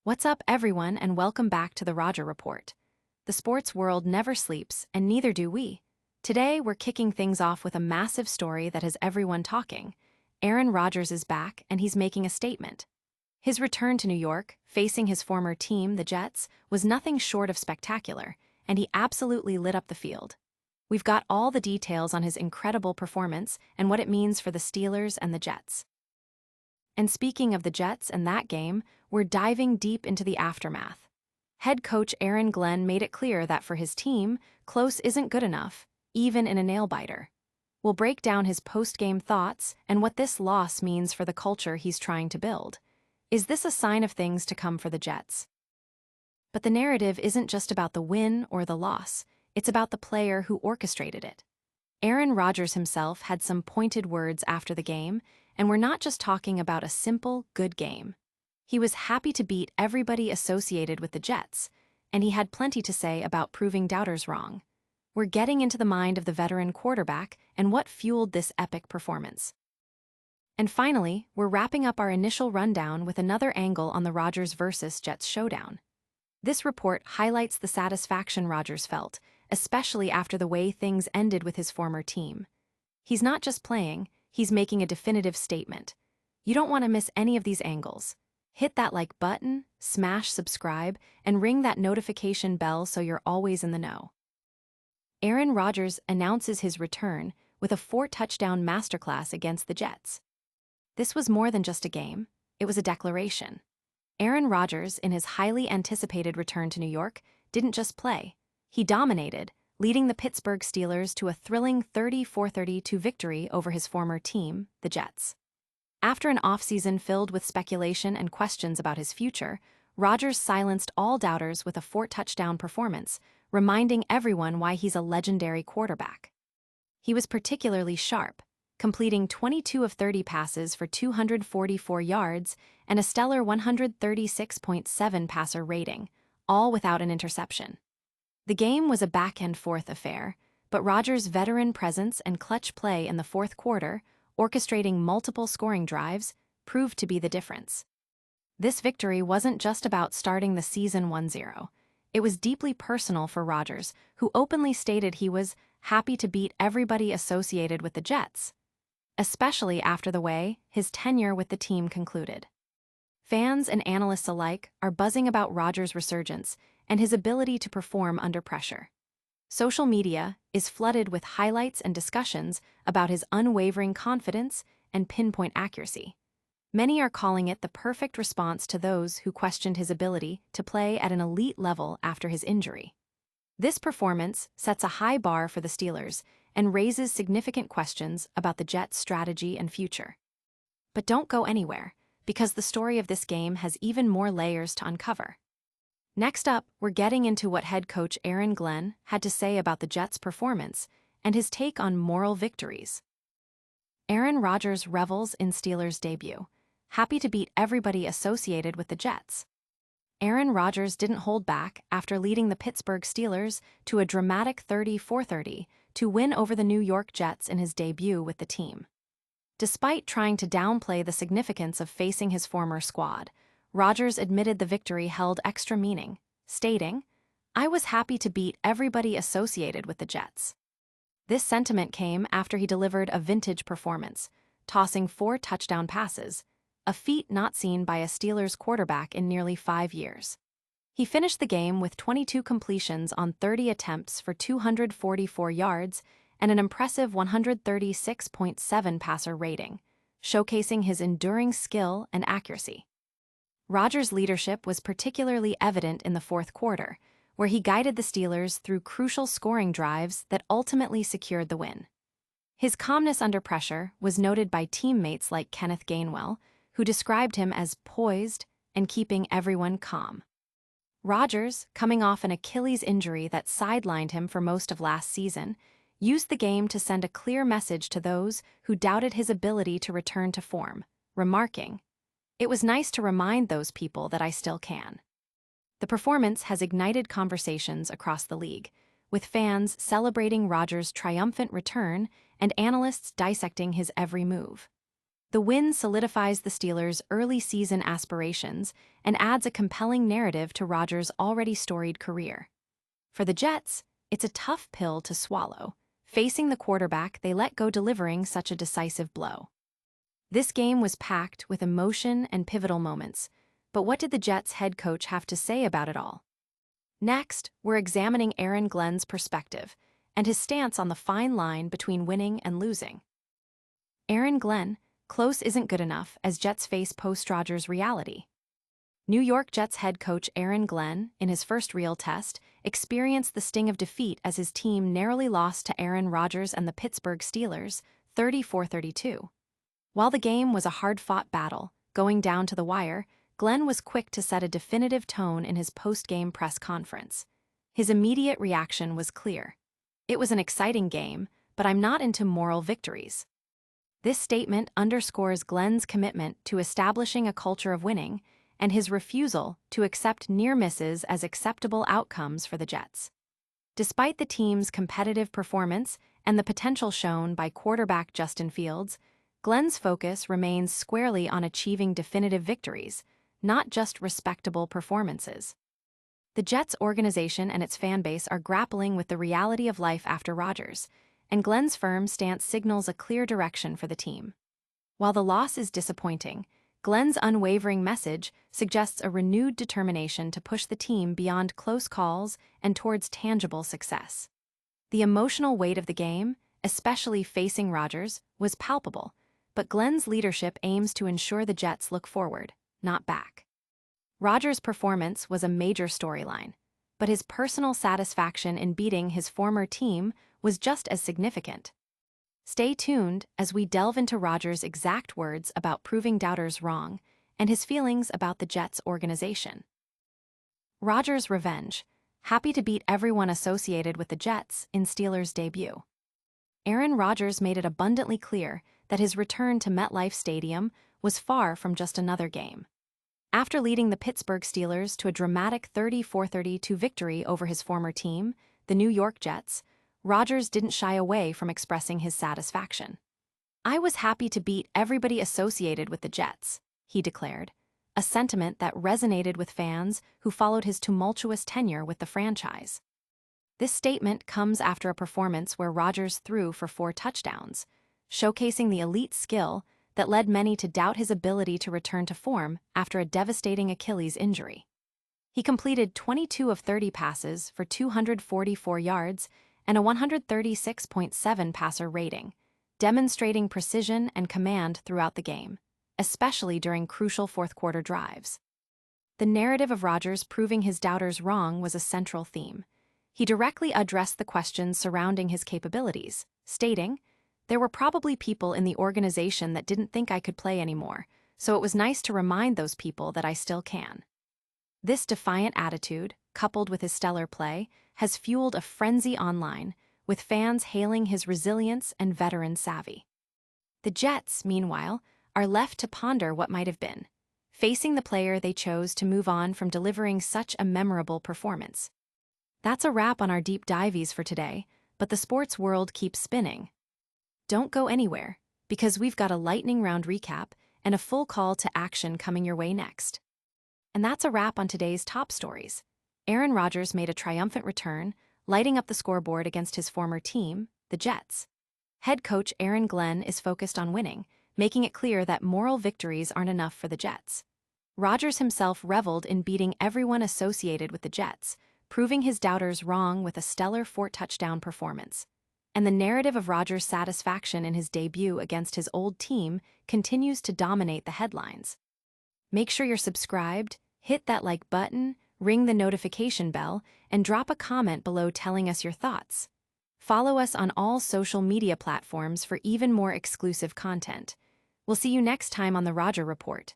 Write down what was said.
What's up, everyone, and welcome back to the Roger Report. The sports world never sleeps, and neither do we. Today, we're kicking things off with a massive story that has everyone talking. Aaron Rodgers is back, and he's making a statement. His return to New York, facing his former team, the Jets, was nothing short of spectacular, and he absolutely lit up the field. We've got all the details on his incredible performance and what it means for the Steelers and the Jets. And speaking of the Jets and that game, we're diving deep into the aftermath. Head coach Aaron Glenn made it clear that for his team, close isn't good enough, even in a nail-biter. We'll break down his post-game thoughts and what this loss means for the culture he's trying to build. Is this a sign of things to come for the Jets? But the narrative isn't just about the win or the loss, it's about the player who orchestrated it. Aaron Rodgers himself had some pointed words after the game, and we're not just talking about a simple, good game. He was happy to beat everybody associated with the Jets, and he had plenty to say about proving doubters wrong. We're getting into the mind of the veteran quarterback and what fueled this epic performance. And finally, we're wrapping up our initial rundown with another angle on the Rodgers versus Jets showdown. This report highlights the satisfaction Rodgers felt, especially after the way things ended with his former team. He's not just playing, he's making a definitive statement. You don't want to miss any of these angles. Hit that like button, smash subscribe, and ring that notification bell so you're always in the know. Aaron Rodgers announces his return with a 4-touchdown masterclass against the Jets. This was more than just a game, it was a declaration. Aaron Rodgers, in his highly anticipated return to New York, didn't just play. He dominated, leading the Pittsburgh Steelers to a thrilling 34-32 victory over his former team, the Jets. After an offseason filled with speculation and questions about his future, Rodgers silenced all doubters with a 4-touchdown performance, reminding everyone why he's a legendary quarterback. He was particularly sharp, completing 22 of 30 passes for 244 yards and a stellar 136.7 passer rating, all without an interception. The game was a back-and-forth affair, but Rodgers' veteran presence and clutch play in the fourth quarter, orchestrating multiple scoring drives, proved to be the difference. This victory wasn't just about starting the season 1-0. It was deeply personal for Rodgers, who openly stated he was happy to beat everybody associated with the Jets, especially after the way his tenure with the team concluded. Fans and analysts alike are buzzing about Rodgers' resurgence and his ability to perform under pressure. Social media is flooded with highlights and discussions about his unwavering confidence and pinpoint accuracy. Many are calling it the perfect response to those who questioned his ability to play at an elite level after his injury. This performance sets a high bar for the Steelers and raises significant questions about the Jets' strategy and future. But don't go anywhere, because the story of this game has even more layers to uncover. Next up, we're getting into what head coach Aaron Glenn had to say about the Jets' performance and his take on moral victories. Aaron Rodgers revels in Steelers' debut, happy to beat everybody associated with the Jets. Aaron Rodgers didn't hold back after leading the Pittsburgh Steelers to a dramatic 34-30 to win over the New York Jets in his debut with the team. Despite trying to downplay the significance of facing his former squad, Rodgers admitted the victory held extra meaning, stating, "I was happy to beat everybody associated with the Jets." This sentiment came after he delivered a vintage performance, tossing 4 touchdown passes, a feat not seen by a Steelers quarterback in nearly 5 years. He finished the game with 22 completions on 30 attempts for 244 yards and an impressive 136.7 passer rating, showcasing his enduring skill and accuracy. Rodgers' leadership was particularly evident in the fourth quarter, where he guided the Steelers through crucial scoring drives that ultimately secured the win. His calmness under pressure was noted by teammates like Kenneth Gainwell, who described him as poised and keeping everyone calm. Rodgers, coming off an Achilles injury that sidelined him for most of last season, used the game to send a clear message to those who doubted his ability to return to form, remarking, "It was nice to remind those people that I still can." The performance has ignited conversations across the league, with fans celebrating Rodgers' triumphant return and analysts dissecting his every move. The win solidifies the Steelers' early season aspirations and adds a compelling narrative to Rodgers' already storied career. For the Jets, it's a tough pill to swallow, facing the quarterback they let go delivering such a decisive blow. This game was packed with emotion and pivotal moments, but what did the Jets' head coach have to say about it all? Next, we're examining Aaron Glenn's perspective and his stance on the fine line between winning and losing. Aaron Glenn, close isn't good enough as Jets face post-Rodgers reality. New York Jets head coach Aaron Glenn, in his first real test, experienced the sting of defeat as his team narrowly lost to Aaron Rodgers and the Pittsburgh Steelers, 34-32. While the game was a hard-fought battle, going down to the wire, Glenn was quick to set a definitive tone in his post-game press conference. His immediate reaction was clear. "It was an exciting game, but I'm not into moral victories." This statement underscores Glenn's commitment to establishing a culture of winning and his refusal to accept near misses as acceptable outcomes for the Jets. Despite the team's competitive performance and the potential shown by quarterback Justin Fields, Glenn's focus remains squarely on achieving definitive victories, not just respectable performances. The Jets organization and its fan base are grappling with the reality of life after Rodgers, and Glenn's firm stance signals a clear direction for the team. While the loss is disappointing, Glenn's unwavering message suggests a renewed determination to push the team beyond close calls and towards tangible success. The emotional weight of the game, especially facing Rodgers, was palpable, but Glenn's leadership aims to ensure the Jets look forward, not back. Rodgers' performance was a major storyline, but his personal satisfaction in beating his former team was just as significant. Stay tuned as we delve into Rodgers' exact words about proving doubters wrong and his feelings about the Jets organization. Rodgers' revenge, happy to beat everyone associated with the Jets in Steelers' debut. Aaron Rodgers made it abundantly clear that his return to MetLife Stadium was far from just another game. After leading the Pittsburgh Steelers to a dramatic 34-32 victory over his former team, the New York Jets, Rodgers didn't shy away from expressing his satisfaction. "I was happy to beat everybody associated with the Jets," he declared, a sentiment that resonated with fans who followed his tumultuous tenure with the franchise. This statement comes after a performance where Rodgers threw for 4 touchdowns, showcasing the elite skill that led many to doubt his ability to return to form after a devastating Achilles injury. He completed 22 of 30 passes for 244 yards and a 136.7 passer rating, demonstrating precision and command throughout the game, especially during crucial fourth-quarter drives. The narrative of Rodgers proving his doubters wrong was a central theme. He directly addressed the questions surrounding his capabilities, stating, "There were probably people in the organization that didn't think I could play anymore, so it was nice to remind those people that I still can." This defiant attitude, coupled with his stellar play, has fueled a frenzy online, with fans hailing his resilience and veteran savvy. The Jets, meanwhile, are left to ponder what might have been, facing the player they chose to move on from delivering such a memorable performance. That's a wrap on our deep dives for today, but the sports world keeps spinning. Don't go anywhere, because we've got a lightning round recap and a full call to action coming your way next. And that's a wrap on today's top stories. Aaron Rodgers made a triumphant return, lighting up the scoreboard against his former team, the Jets. Head coach Aaron Glenn is focused on winning, making it clear that moral victories aren't enough for the Jets. Rodgers himself reveled in beating everyone associated with the Jets, proving his doubters wrong with a stellar 4-touchdown performance. And the narrative of Rodgers' satisfaction in his debut against his old team continues to dominate the headlines. Make sure you're subscribed, hit that like button, ring the notification bell, and drop a comment below telling us your thoughts. Follow us on all social media platforms for even more exclusive content. We'll see you next time on the Rodger Report.